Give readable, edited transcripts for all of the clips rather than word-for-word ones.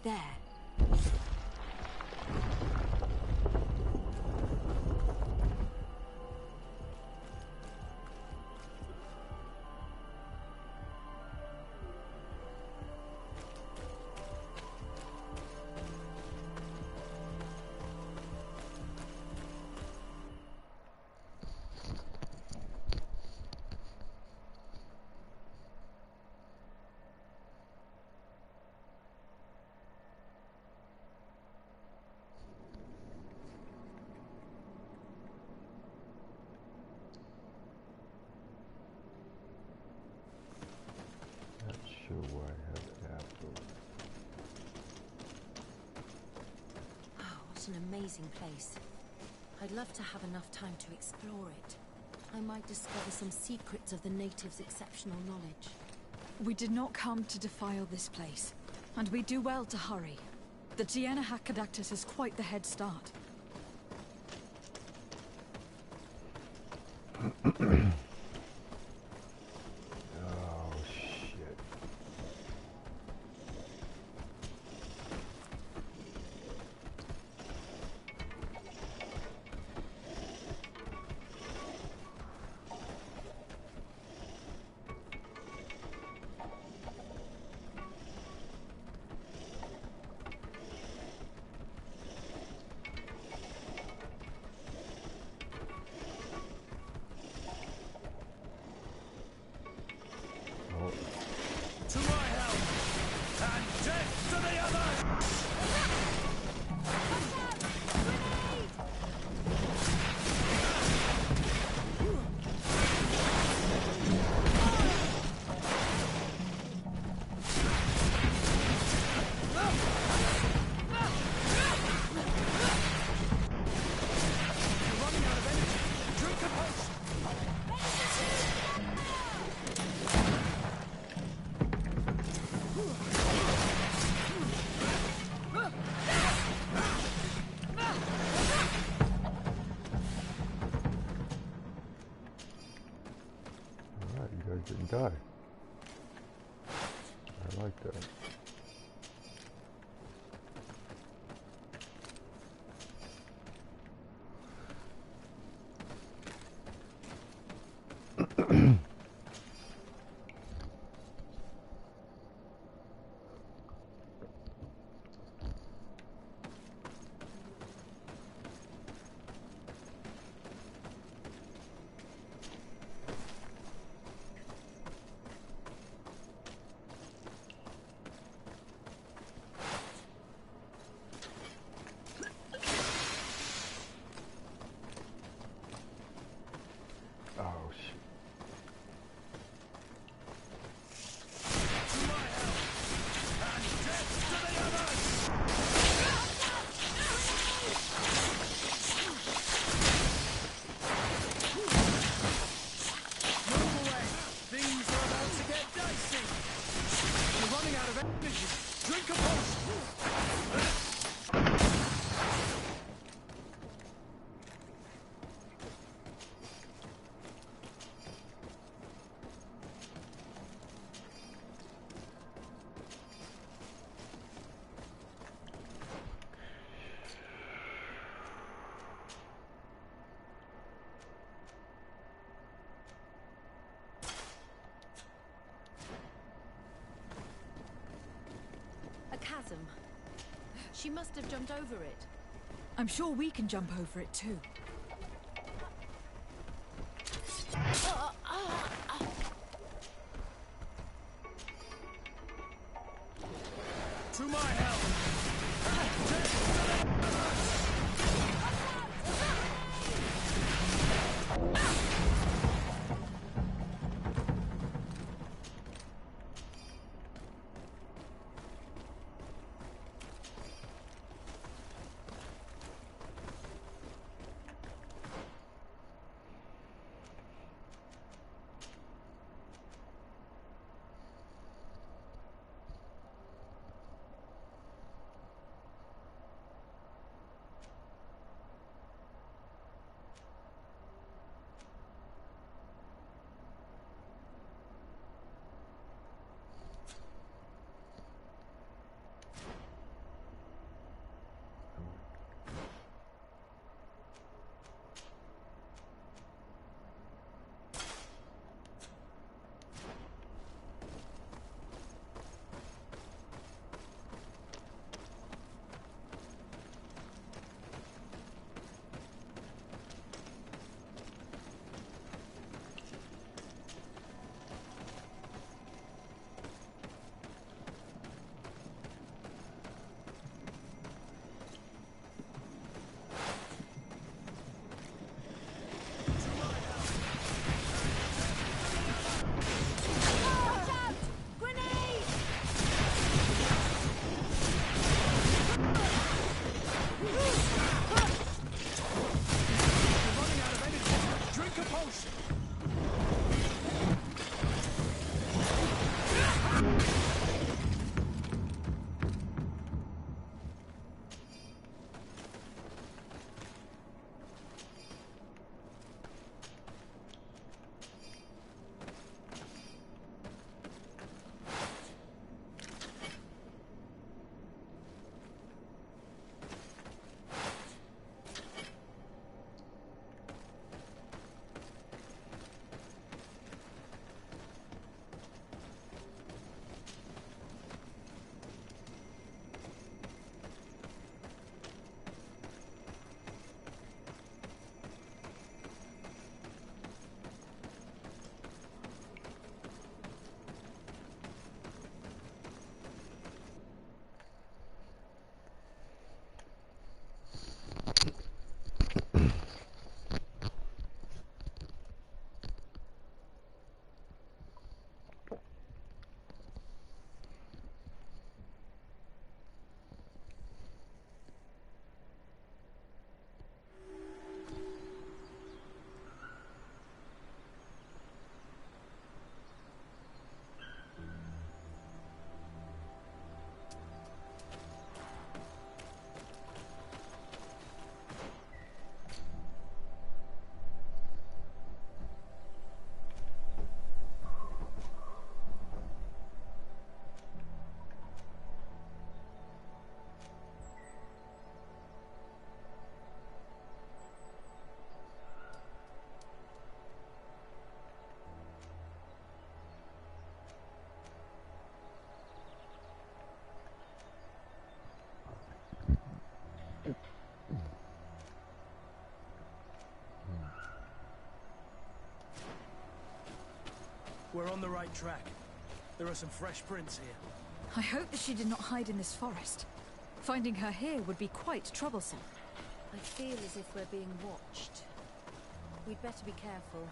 There. An amazing place. I'd love to have enough time to explore it. I might discover some secrets of the natives' exceptional knowledge. We did not come to defile this place, and we do well to hurry. The Tiana Hakkadactus has quite the head start. Didn't die. I like that. Chasm. She must have jumped over it. I'm sure we can jump over it too. To my help! on the right track. There are some fresh prints here. I hope that she did not hide in this forest. Finding her here would be quite troublesome. I feel as if we're being watched. We'd better be careful.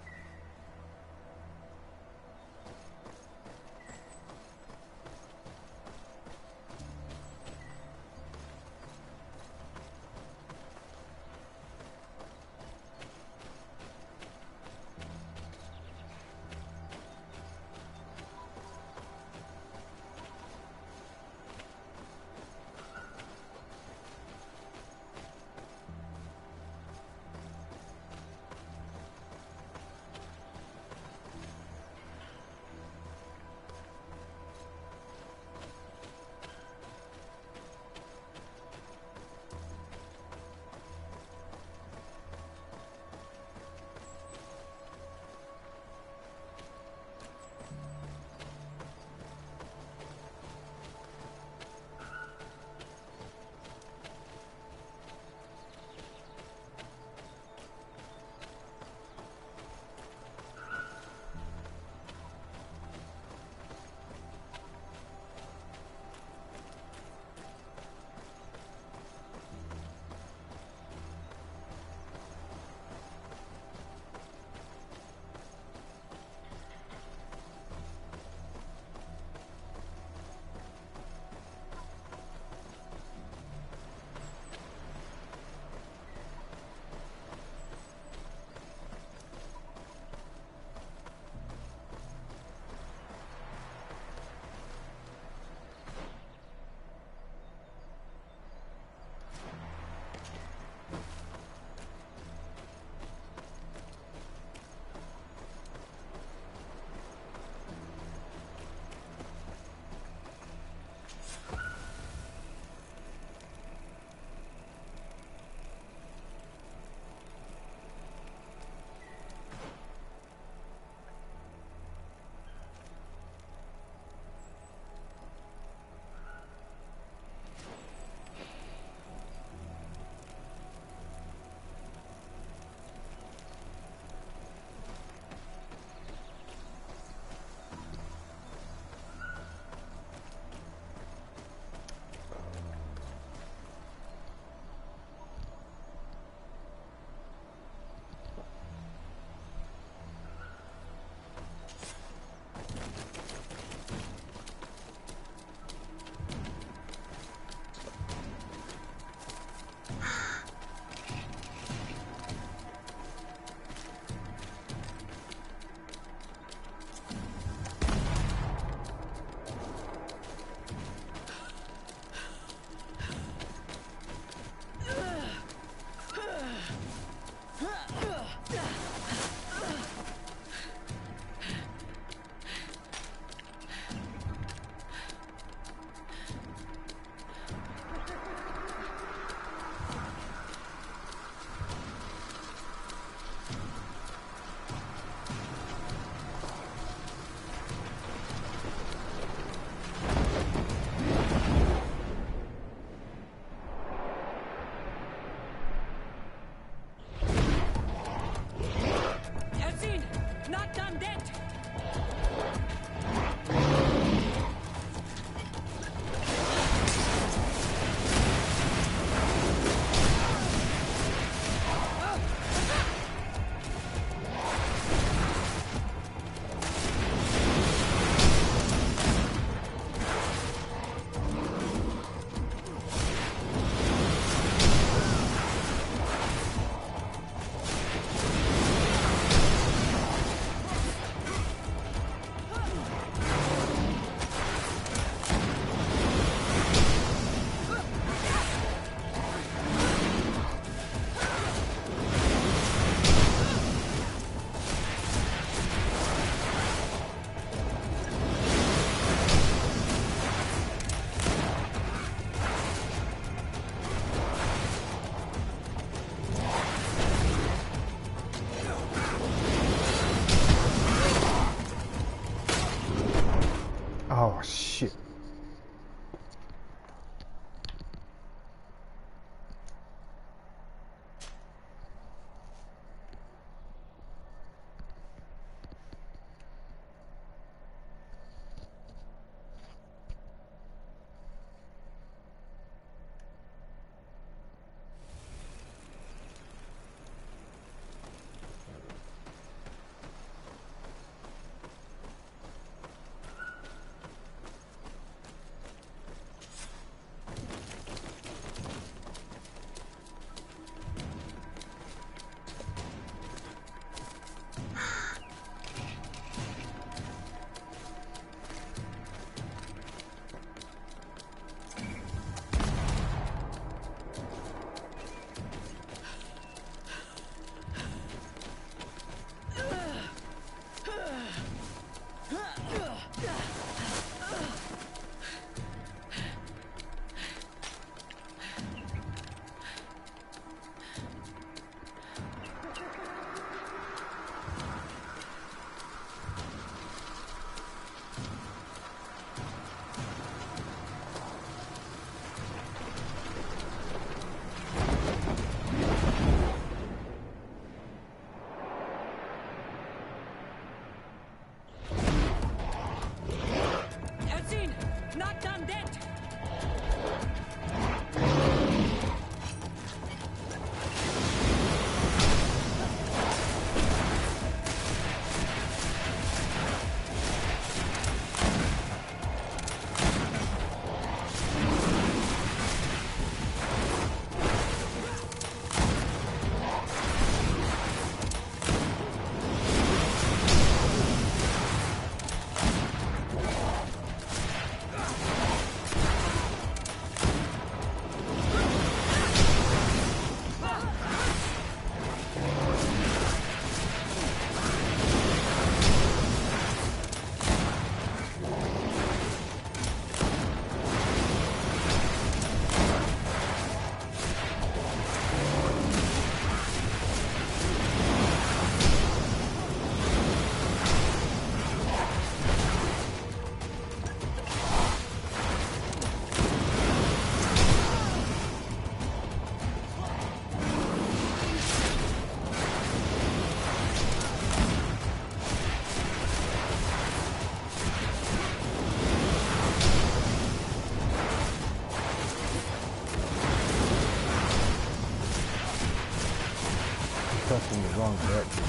pressing the wrong direction.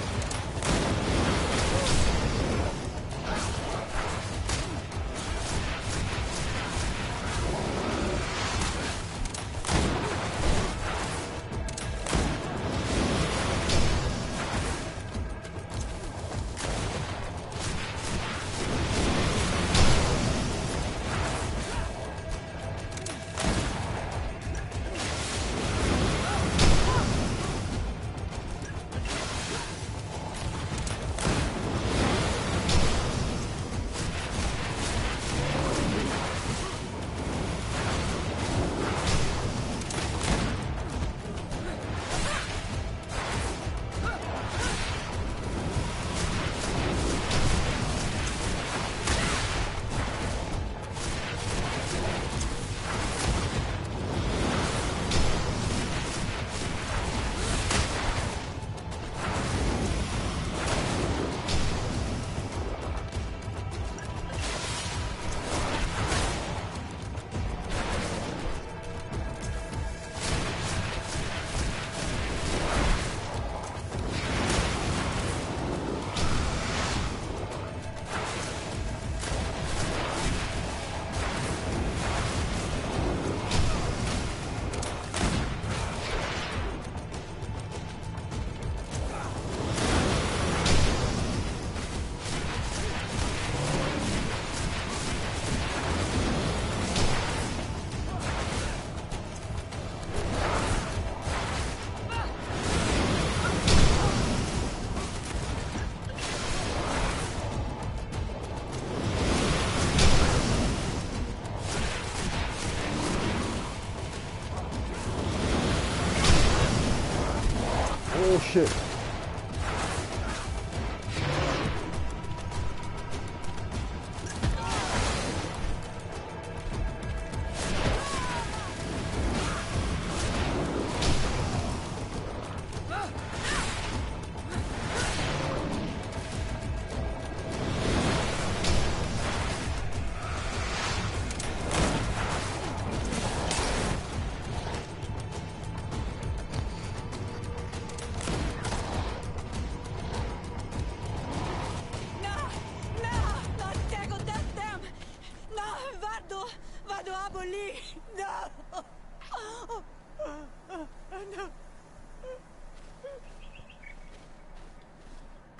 Oh shit.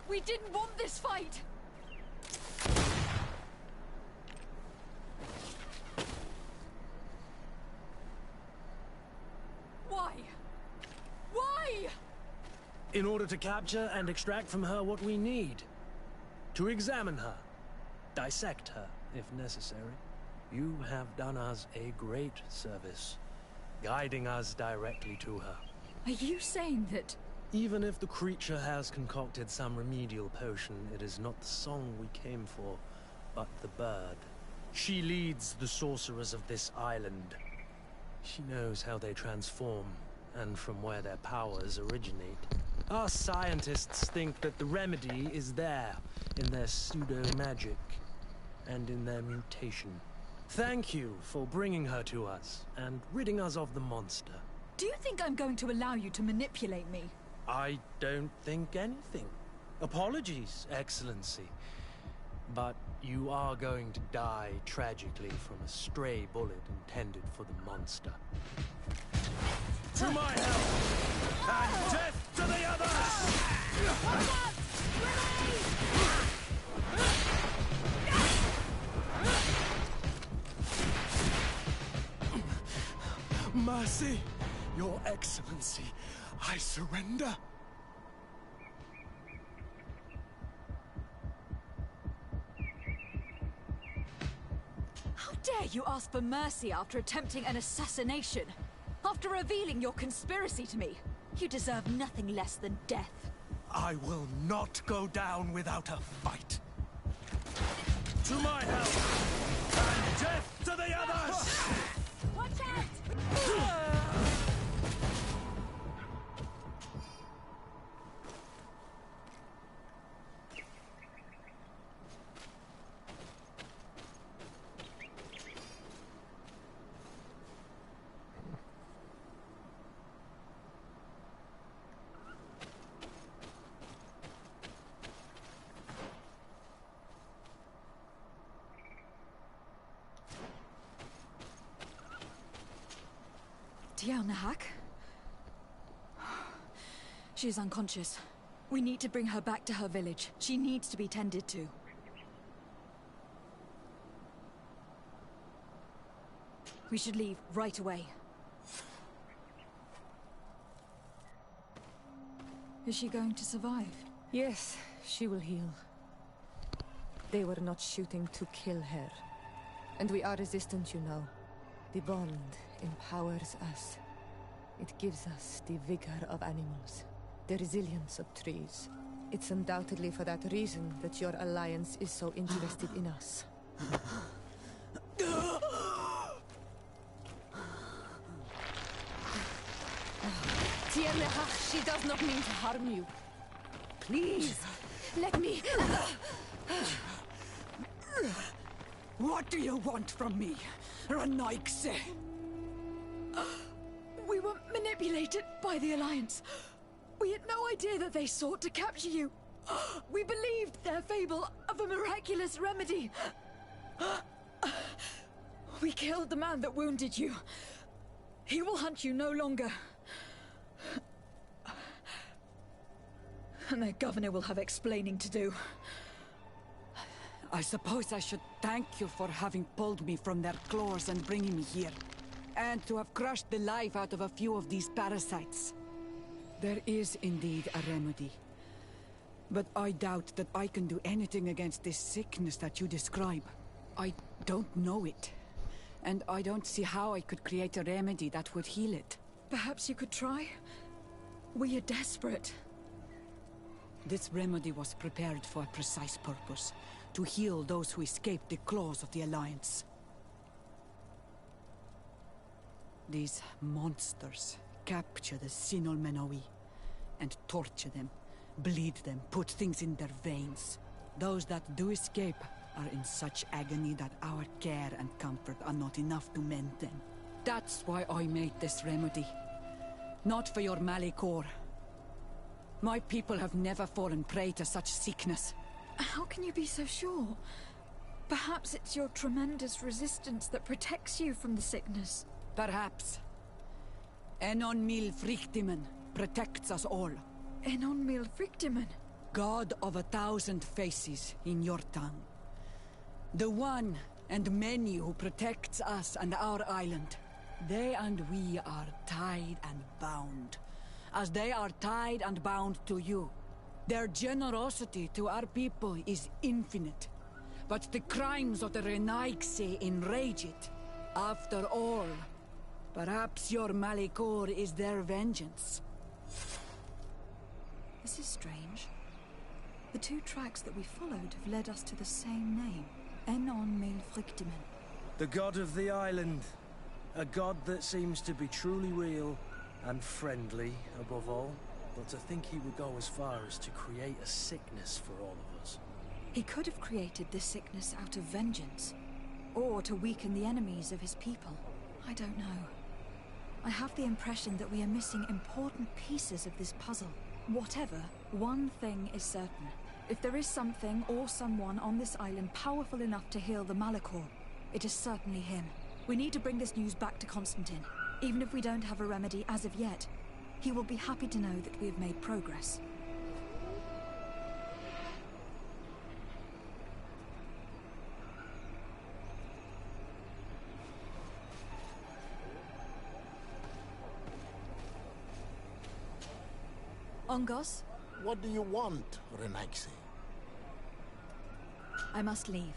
We didn't want this fight! Why? Why? In order to capture and extract from her what we need. To examine her. Dissect her, if necessary. You have done us a great service, guiding us directly to her. Are you saying that... Even if the creature has concocted some remedial potion, it is not the song we came for, but the bird. She leads the sorcerers of this island. She knows how they transform, and from where their powers originate. Us scientists think that the remedy is there, in their pseudo-magic, and in their mutation. Thank you for bringing her to us, and ridding us of the monster. Do you think I'm going to allow you to manipulate me? I don't think anything. Apologies, Excellency. But you are going to die tragically from a stray bullet intended for the monster. To my help! And death to the others! Mercy, Your Excellency. I surrender. How dare you ask for mercy after attempting an assassination? After revealing your conspiracy to me? You deserve nothing less than death. I will not go down without a fight. To my help! And death to the others! Watch out! Tianahak? She is unconscious. We need to bring her back to her village. She needs to be tended to. We should leave right away. Is she going to survive? Yes, she will heal. They were not shooting to kill her. And we are resistant, you know. The bond empowers us. It gives us the vigor of animals, the resilience of trees. It's undoubtedly for that reason that your alliance is so interested in us. Tianahak, she does not mean to harm you. Please, let me... What do you want from me, Rawsnizzle? We were manipulated by the Alliance. We had no idea that they sought to capture you. We believed their fable of a miraculous remedy. We killed the man that wounded you. He will hunt you no longer. And their governor will have explaining to do. I suppose I should thank you for having pulled me from their claws and bringing me here. And to have crushed the life out of a few of these parasites. There is indeed a remedy. But I doubt that I can do anything against this sickness that you describe. I don't know it. And I don't see how I could create a remedy that would heal it. Perhaps you could try? We are desperate. This remedy was prepared for a precise purpose. To heal those who escaped the claws of the Alliance. These monsters capture the Sinol Menoi and torture them, bleed them, put things in their veins. Those that do escape are in such agony that our care and comfort are not enough to mend them. That's why I made this remedy. Not for your Malikor. My people have never fallen prey to such sickness. How can you be so sure? Perhaps it's your tremendous resistance that protects you from the sickness. Perhaps. Enon Mil Frictimen protects us all. Enon Mil Frictimen? God of 1,000 faces in your tongue. The one and many who protects us and our island. They and we are tied and bound. As they are tied and bound to you. Their generosity to our people is infinite. But the crimes of the Rawsnizzle enrage it. After all, perhaps your Malikor is their vengeance. This is strange. The two tracks that we followed have led us to the same name. Enon Mil Frictimen. The god of the island. A god that seems to be truly real and friendly, above all. But to think he would go as far as to create a sickness for all of us. He could have created this sickness out of vengeance. Or to weaken the enemies of his people. I don't know. I have the impression that we are missing important pieces of this puzzle. Whatever, one thing is certain. If there is something or someone on this island powerful enough to heal the Malikor, it is certainly him. We need to bring this news back to Constantine. Even if we don't have a remedy as of yet, he will be happy to know that we have made progress. Ongos? What do you want, Rawsnizzle? I must leave.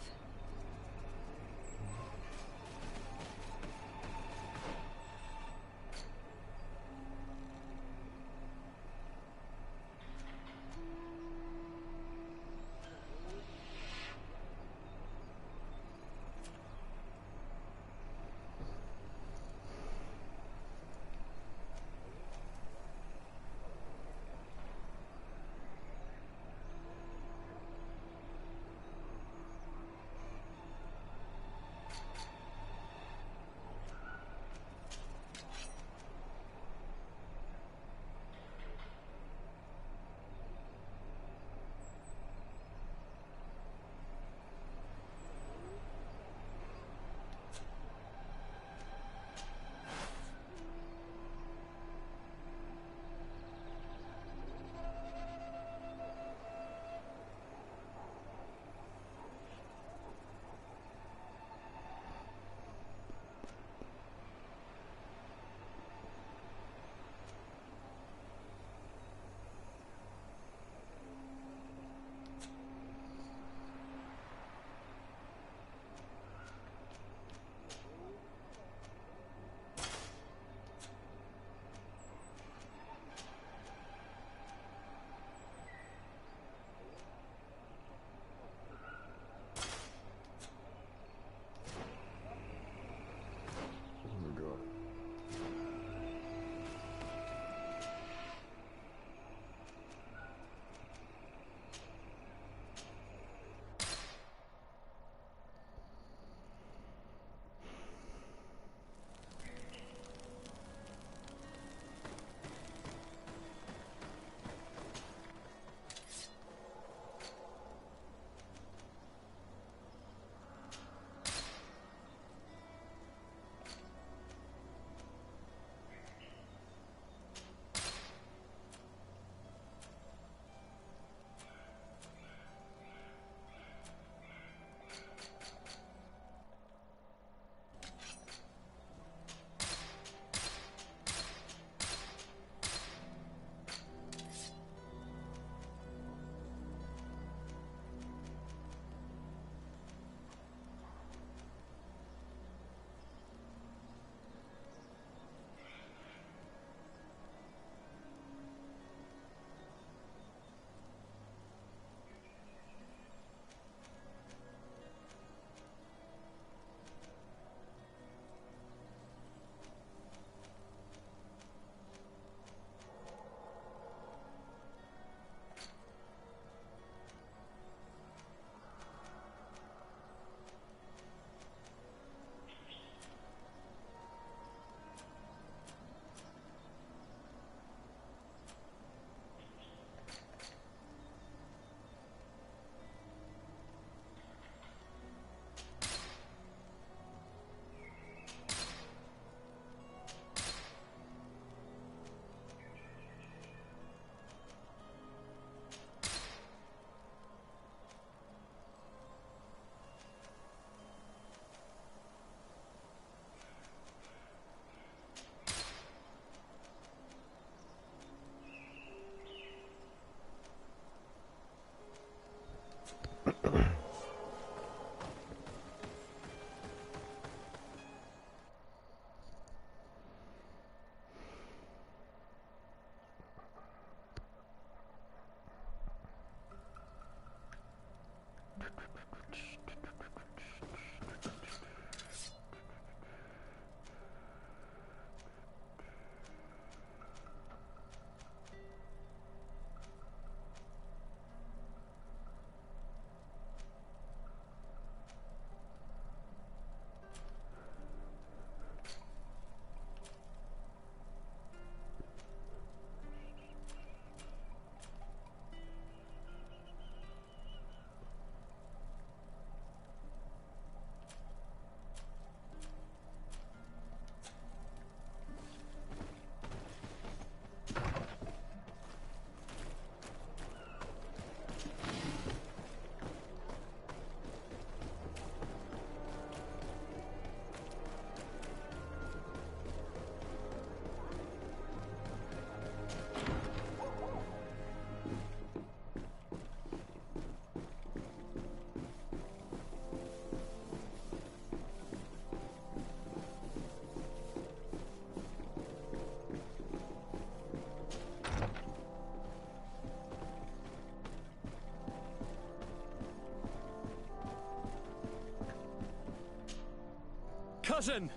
Cousin!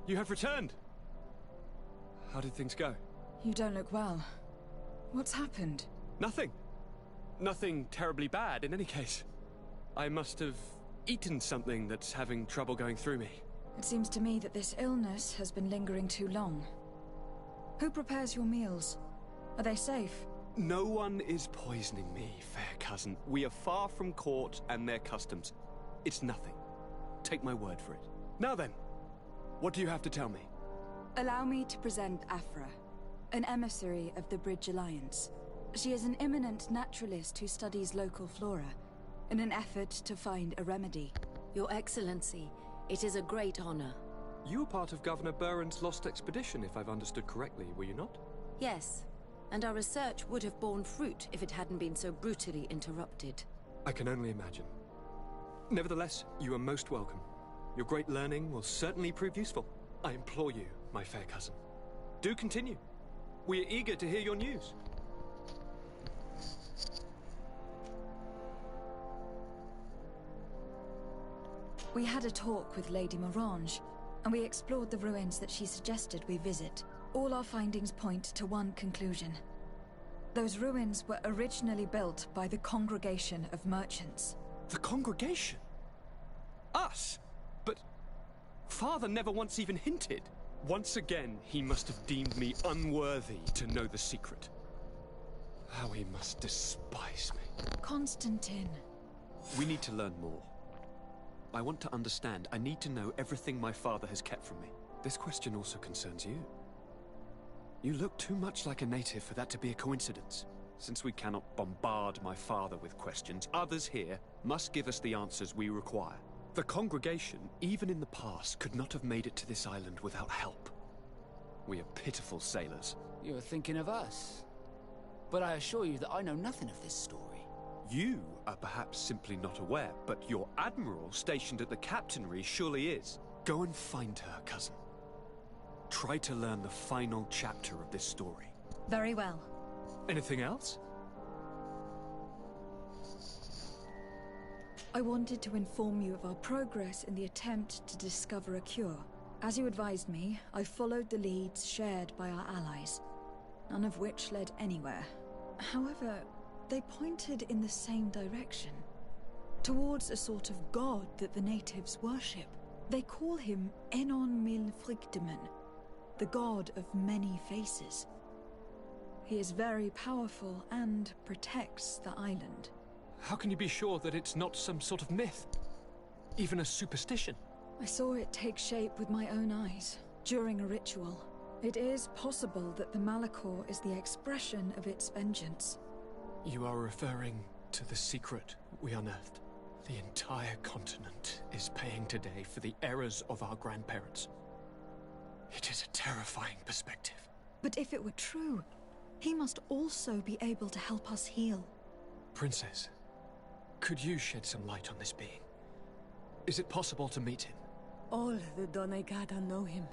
You have returned. How did things go? You don't look well. What's happened? Nothing. Nothing terribly bad in any case. I must have eaten something that's having trouble going through me. It seems to me that this illness has been lingering too long. Who prepares your meals? Are they safe? No one is poisoning me, fair cousin. We are far from court and their customs. It's nothing. Take my word for it. Now then, what do you have to tell me? Allow me to present Afra, an emissary of the Bridge Alliance. She is an eminent naturalist who studies local flora, in an effort to find a remedy. Your Excellency, it is a great honor. You were part of Governor Buren's lost expedition, if I've understood correctly, were you not? Yes, and our research would have borne fruit if it hadn't been so brutally interrupted. I can only imagine. Nevertheless, you are most welcome. Your great learning will certainly prove useful. I implore you, my fair cousin. Do continue. We are eager to hear your news. We had a talk with Lady Morange, and we explored the ruins that she suggested we visit. All our findings point to one conclusion. Those ruins were originally built by the Congregation of Merchants. The Congregation? Us? But Father never once even hinted. Once again, he must have deemed me unworthy to know the secret. How he must despise me. Constantine. We need to learn more. I want to understand. I need to know everything my father has kept from me. This question also concerns you. You look too much like a native for that to be a coincidence. Since we cannot bombard my father with questions, others here must give us the answers we require. The congregation, even in the past, could not have made it to this island without help. We are pitiful sailors. You're thinking of us. But I assure you that I know nothing of this story. You are perhaps simply not aware, but your admiral stationed at the captainry surely is. Go and find her, cousin. Try to learn the final chapter of this story. Very well. Anything else? I wanted to inform you of our progress in the attempt to discover a cure. As you advised me, I followed the leads shared by our allies, none of which led anywhere. However, they pointed in the same direction, towards a sort of god that the natives worship. They call him Enon Mil Frichteman, the god of many faces. He is very powerful and protects the island. How can you be sure that it's not some sort of myth? Even a superstition? I saw it take shape with my own eyes, during a ritual. It is possible that the Malachor is the expression of its vengeance. You are referring to the secret we unearthed. The entire continent is paying today for the errors of our grandparents. It is a terrifying perspective. But if it were true, he must also be able to help us heal. Princess, could you shed some light on this being? Is it possible to meet him? All the Donegada know him.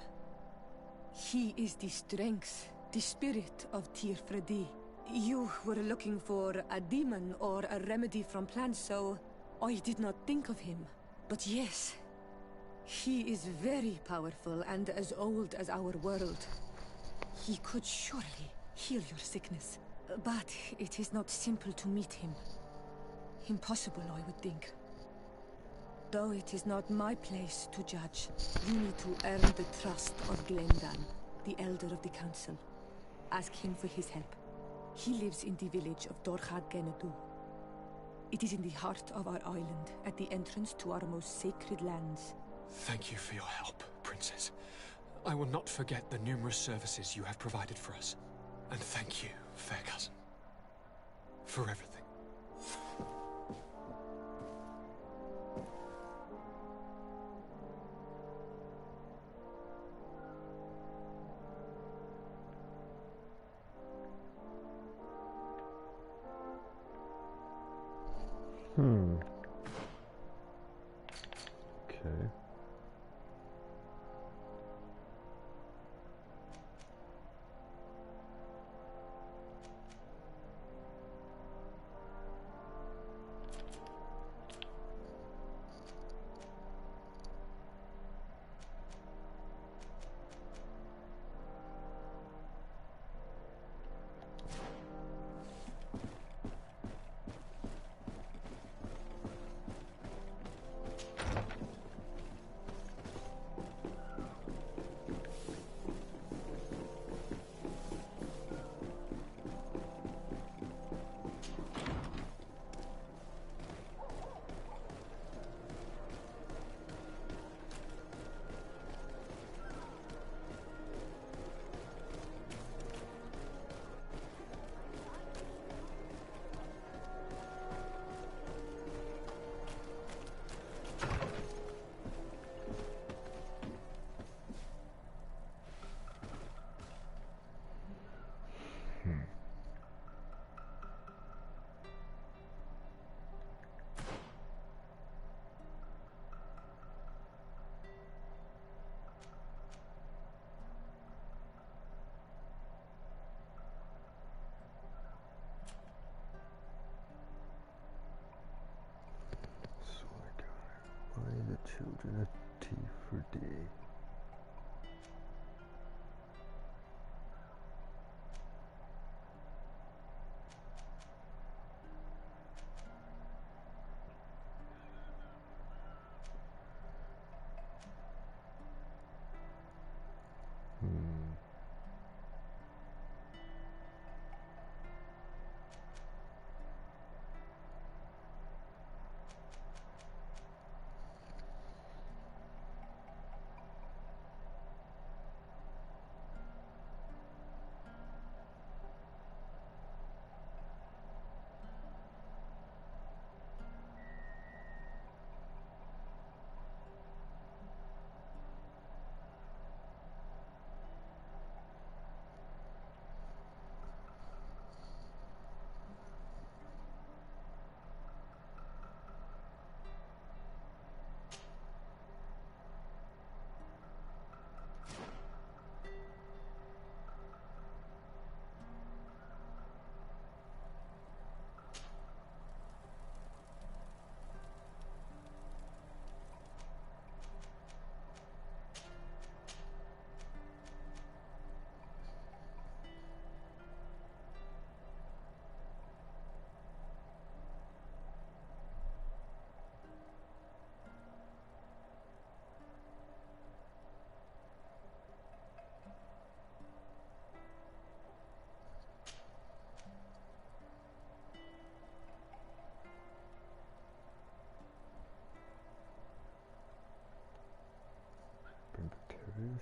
He is the strength, the spirit of Tirfredi. You were looking for a demon or a remedy from plants, so I did not think of him. But yes, he is very powerful and as old as our world. He could surely heal your sickness. But it is not simple to meet him. Impossible, I would think. Though it is not my place to judge, you need to earn the trust of Glendan, the Elder of the Council. Ask him for his help. He lives in the village of Dorchad Genedu. It is in the heart of our island, at the entrance to our most sacred lands. Thank you for your help, Princess. I will not forget the numerous services you have provided for us. And thank you, fair cousin, for everything. Okay. Children of T4D. Inventories.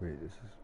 Wait, this is...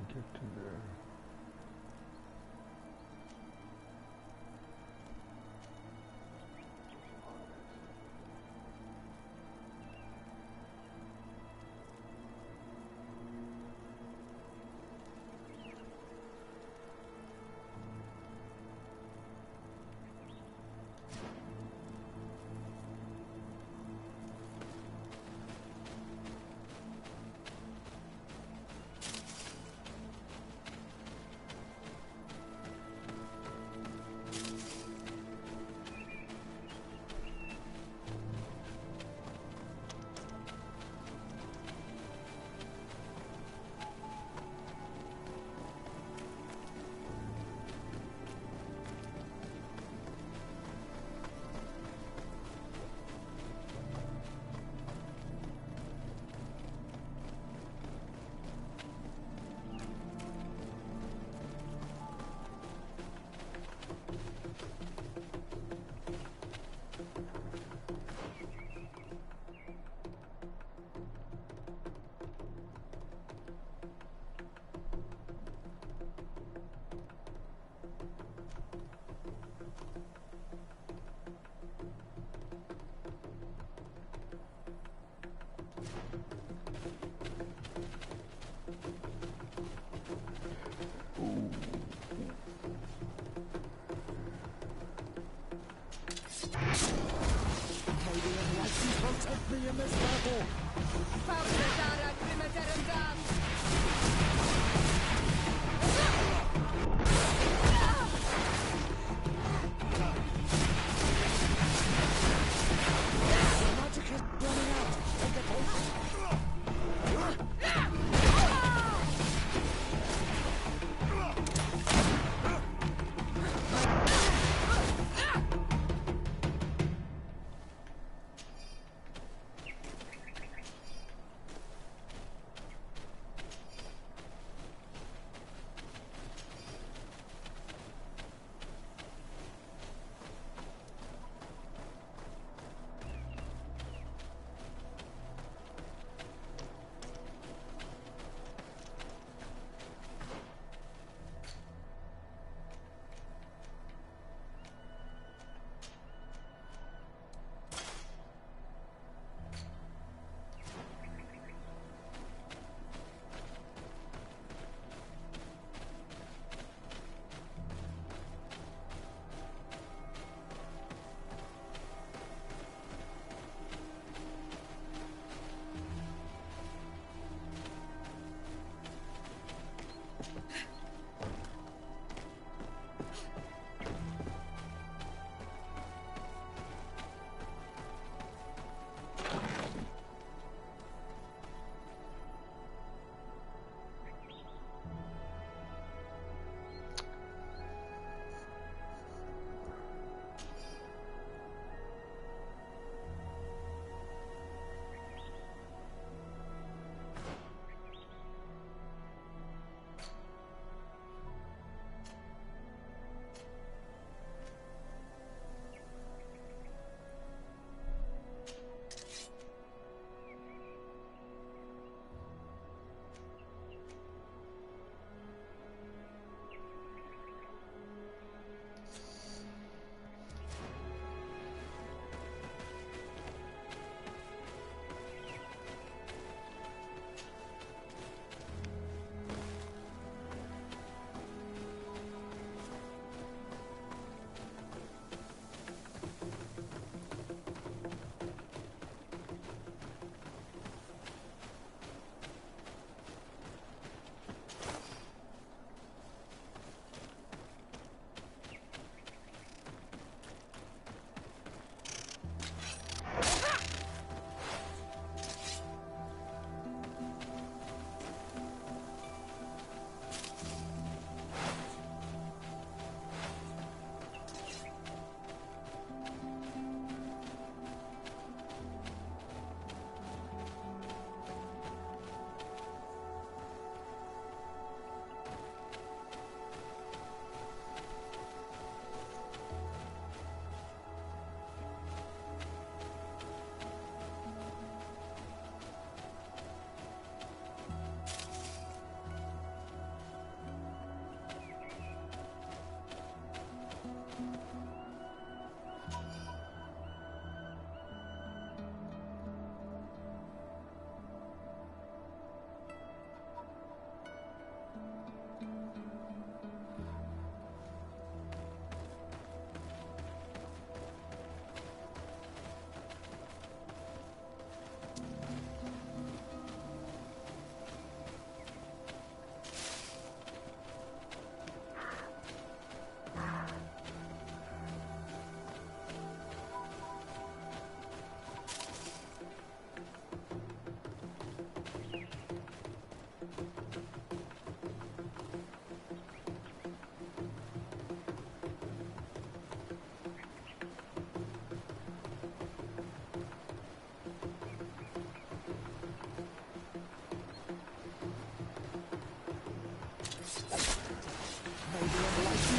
Get to there.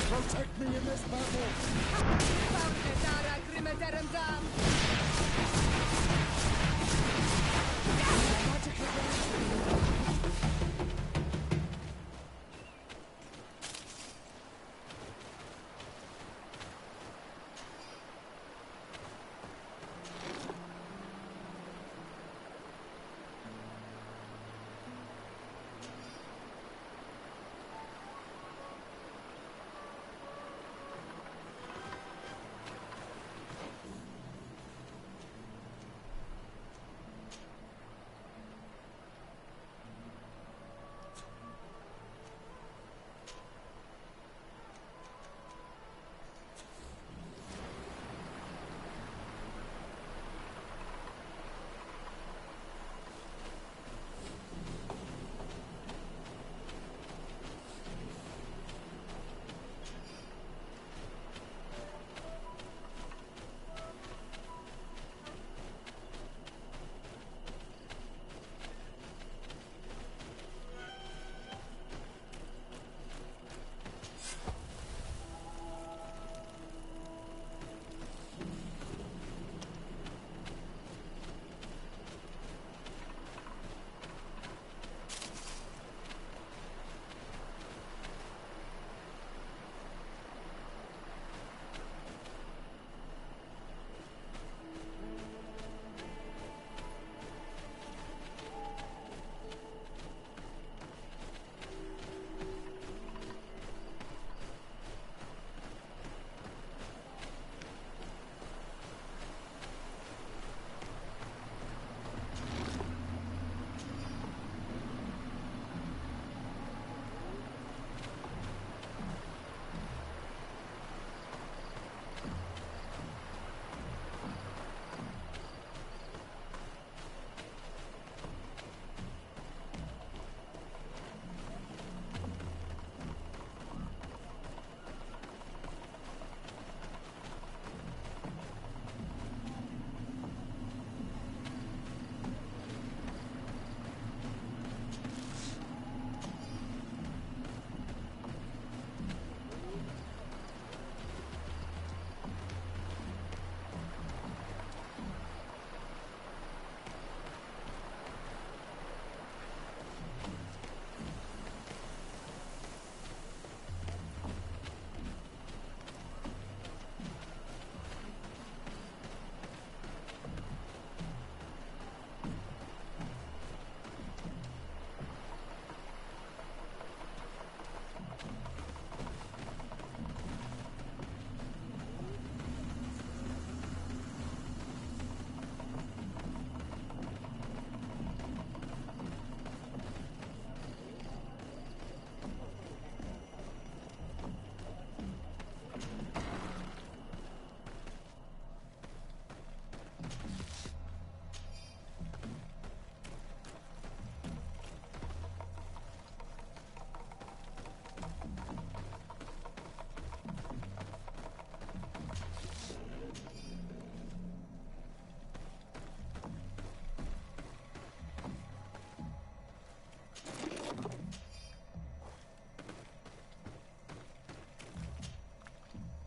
Protect me in this battle!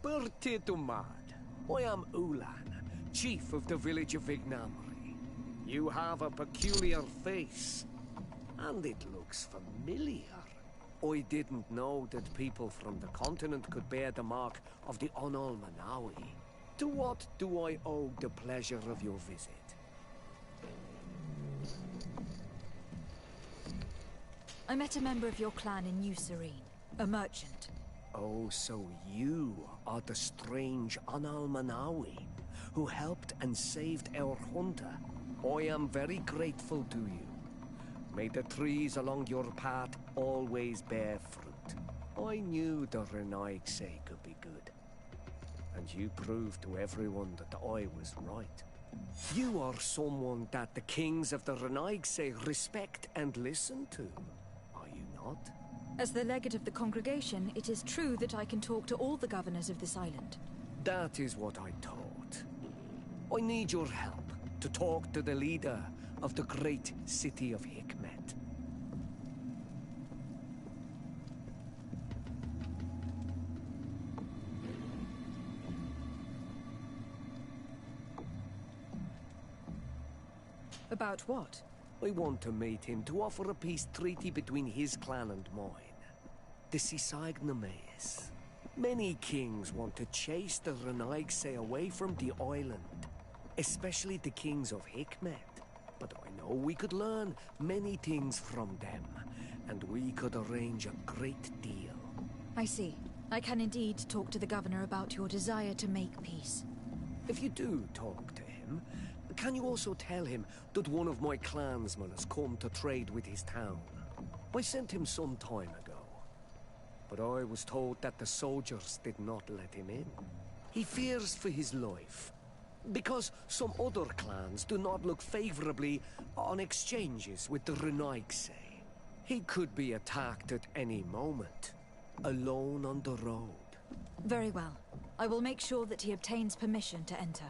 Bertitumad. I am Ulan, chief of the village of Vignamri. You have a peculiar face, and it looks familiar. I didn't know that people from the continent could bear the mark of the Onol Manawi. To what do I owe the pleasure of your visit? I met a member of your clan in New Serene, a merchant. Oh, so you are the strange Onol Manawi who helped and saved our hunter. I am very grateful to you. May the trees along your path always bear fruit. I knew the Renaigse could be good. And you proved to everyone that I was right. You are someone that the kings of the Renaigse respect and listen to, are you not? As the legate of the congregation, it is true that I can talk to all the governors of this island. That is what I thought. I need your help to talk to the leader of the great city of Hikmet. About what? I want to meet him to offer a peace treaty between his clan and mine. The Sisagnames. Many kings want to chase the Renaigse away from the island, especially the kings of Hikmet. But I know we could learn many things from them, and we could arrange a great deal. I see. I can indeed talk to the governor about your desire to make peace. If you do talk to him, can you also tell him that one of my clansmen has come to trade with his town? I sent him some time ago, but I was told that the soldiers did not let him in. He fears for his life, because some other clans do not look favorably on exchanges with the Renaigse. He could be attacked at any moment, alone on the road. Very well. I will make sure that he obtains permission to enter.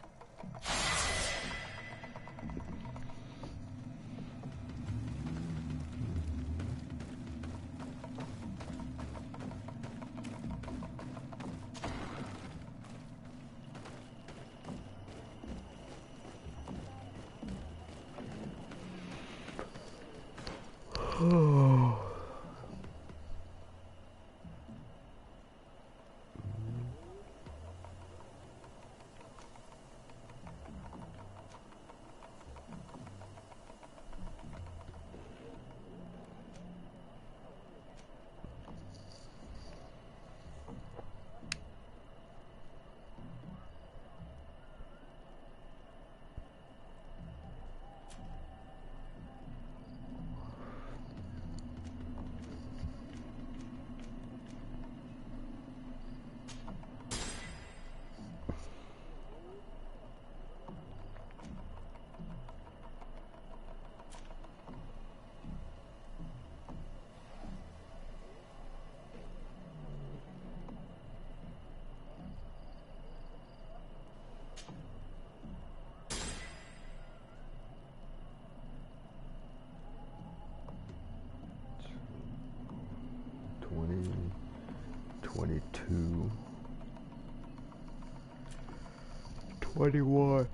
$22, $21.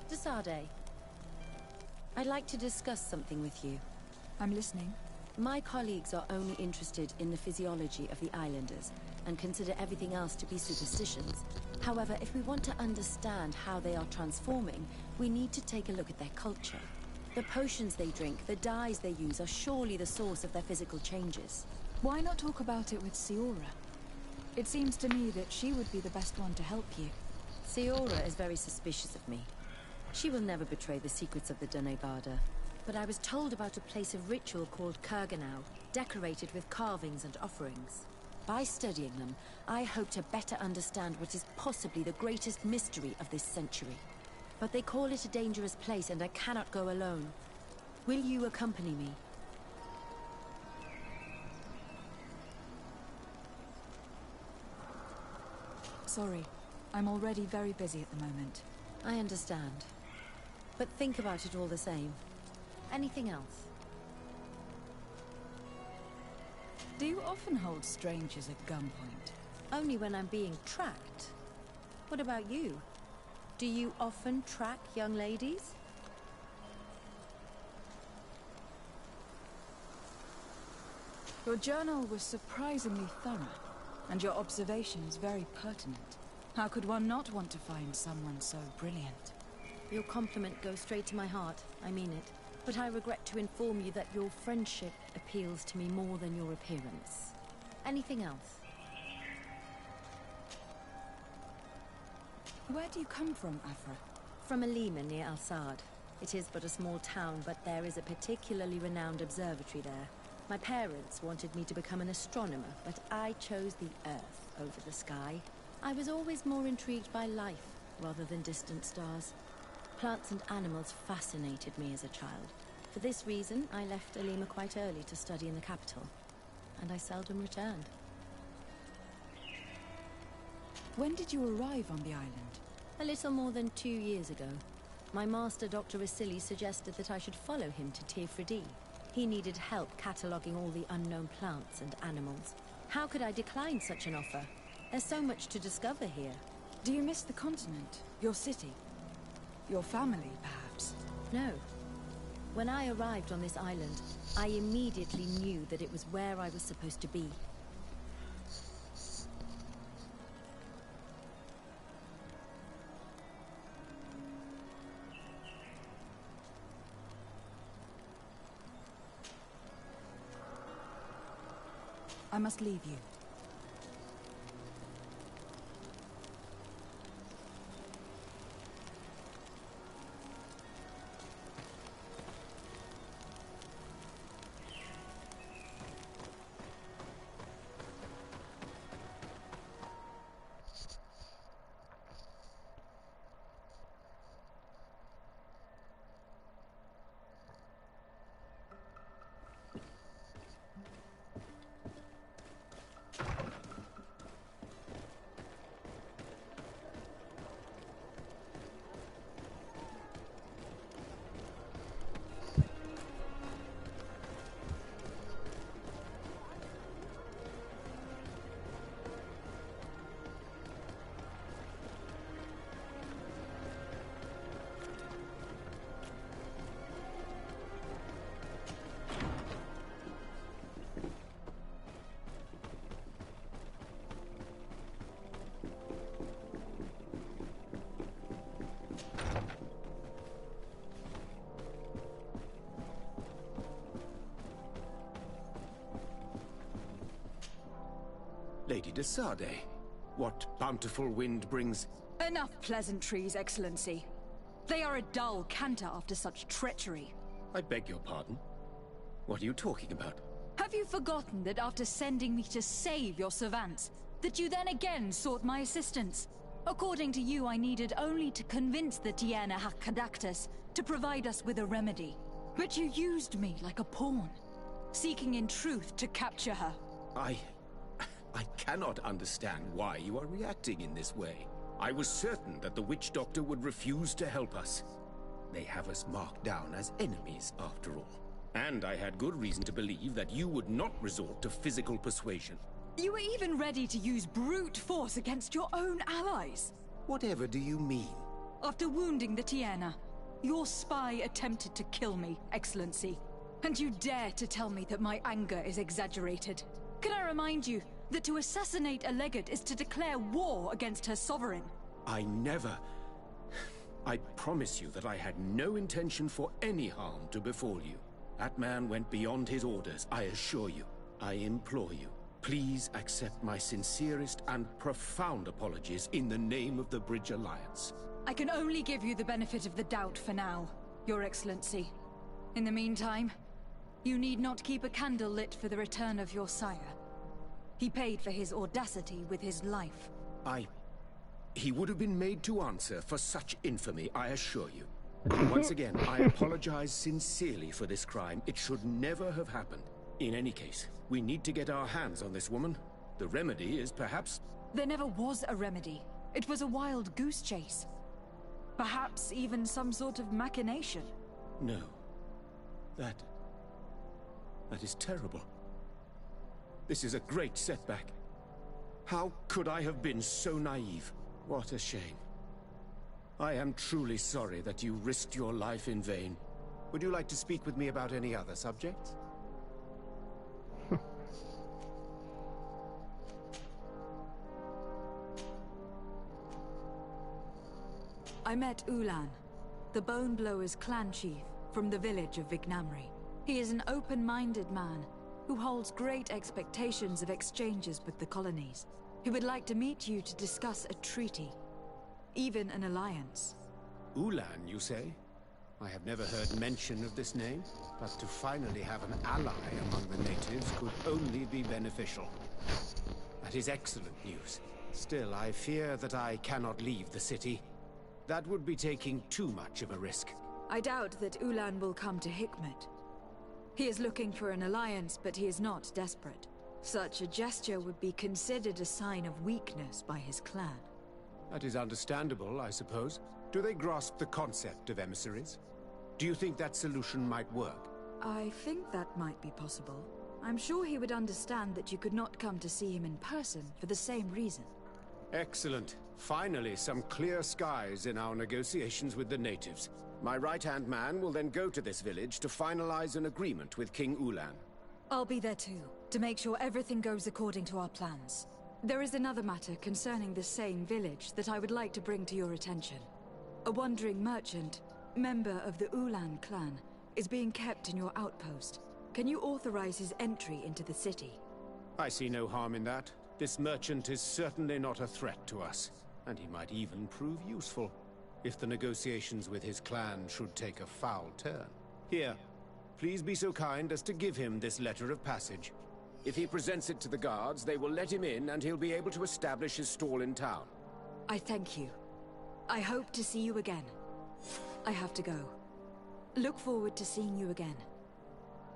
Desade, I'd like to discuss something with you. I'm listening. My colleagues are only interested in the physiology of the islanders and consider everything else to be superstitions. However, if we want to understand how they are transforming, we need to take a look at their culture. The potions they drink, the dyes they use are surely the source of their physical changes. Why not talk about it with Siora? It seems to me that she would be the best one to help you. Siora is very suspicious of me. She will never betray the secrets of the Dunebada. But I was told about a place of ritual called Kurganau, decorated with carvings and offerings. By studying them, I hope to better understand what is possibly the greatest mystery of this century. But they call it a dangerous place and I cannot go alone. Will you accompany me? Sorry, I'm already very busy at the moment. I understand. But think about it all the same. Anything else? Do you often hold strangers at gunpoint? Only when I'm being tracked. What about you? Do you often track young ladies? Your journal was surprisingly thorough, and your observations very pertinent. How could one not want to find someone so brilliant? Your compliment goes straight to my heart. I mean it. But I regret to inform you that your friendship appeals to me more than your appearance. Anything else? Where do you come from, Afra? From Alima near Al-Sad. It is but a small town, but there is a particularly renowned observatory there. My parents wanted me to become an astronomer, but I chose the Earth over the sky. I was always more intrigued by life rather than distant stars. Plants and animals fascinated me as a child. For this reason, I left Alima quite early to study in the capital, and I seldom returned. When did you arrive on the island? A little more than 2 years ago. My master, Dr. Vasili, suggested that I should follow him to Tifredi. He needed help cataloguing all the unknown plants and animals. How could I decline such an offer? There's so much to discover here. Do you miss the continent? Your city? Your family, perhaps? No. When I arrived on this island, I immediately knew that it was where I was supposed to be. I must leave you. Lady de Sade, what bountiful wind brings... Enough pleasantries, Excellency. They are a dull canter after such treachery. I beg your pardon? What are you talking about? Have you forgotten that after sending me to save your savants, that you then again sought my assistance? According to you, I needed only to convince the Tiana Hakkadactus to provide us with a remedy. But you used me like a pawn, seeking in truth to capture her. I cannot understand why you are reacting in this way. I was certain that the witch doctor would refuse to help us. They have us marked down as enemies, after all. And I had good reason to believe that you would not resort to physical persuasion. You were even ready to use brute force against your own allies. Whatever do you mean? After wounding the Tiana, your spy attempted to kill me, Excellency. And you dare to tell me that my anger is exaggerated. Can I remind you that to assassinate a legate is to declare war against her sovereign? I promise you that I had no intention for any harm to befall you. That man went beyond his orders, I assure you. I implore you, please accept my sincerest and profound apologies in the name of the Bridge Alliance. I can only give you the benefit of the doubt for now, Your Excellency. In the meantime, you need not keep a candle lit for the return of your sire. He paid for his audacity with his life. He would have been made to answer for such infamy, I assure you. Once again, I apologize sincerely for this crime. It should never have happened. In any case, we need to get our hands on this woman. The remedy is perhaps... There never was a remedy. It was a wild goose chase. Perhaps even some sort of machination. No. That is terrible. This is a great setback. How could I have been so naive? What a shame. I am truly sorry that you risked your life in vain. Would you like to speak with me about any other subjects? I met Ulan, the Bone Blowers clan chief from the village of Vignamri. He is an open-minded man who holds great expectations of exchanges with the colonies. He would like to meet you to discuss a treaty, even an alliance. Ulan, you say? I have never heard mention of this name, but to finally have an ally among the natives could only be beneficial. That is excellent news. Still, I fear that I cannot leave the city. That would be taking too much of a risk. I doubt that Ulan will come to Hikmet. He is looking for an alliance, but he is not desperate. Such a gesture would be considered a sign of weakness by his clan. That is understandable, I suppose. Do they grasp the concept of emissaries? Do you think that solution might work? I think that might be possible. I'm sure he would understand that you could not come to see him in person for the same reason. Excellent. Finally, some clear skies in our negotiations with the natives. My right-hand man will then go to this village to finalize an agreement with King Ulan. I'll be there too, to make sure everything goes according to our plans. There is another matter concerning the same village that I would like to bring to your attention. A wandering merchant, member of the Ulan clan, is being kept in your outpost. Can you authorize his entry into the city? I see no harm in that. This merchant is certainly not a threat to us, and he might even prove useful if the negotiations with his clan should take a foul turn. Here, please be so kind as to give him this letter of passage. If he presents it to the guards, they will let him in and he'll be able to establish his stall in town. I thank you. I hope to see you again. I have to go. Look forward to seeing you again.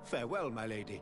Farewell, my lady.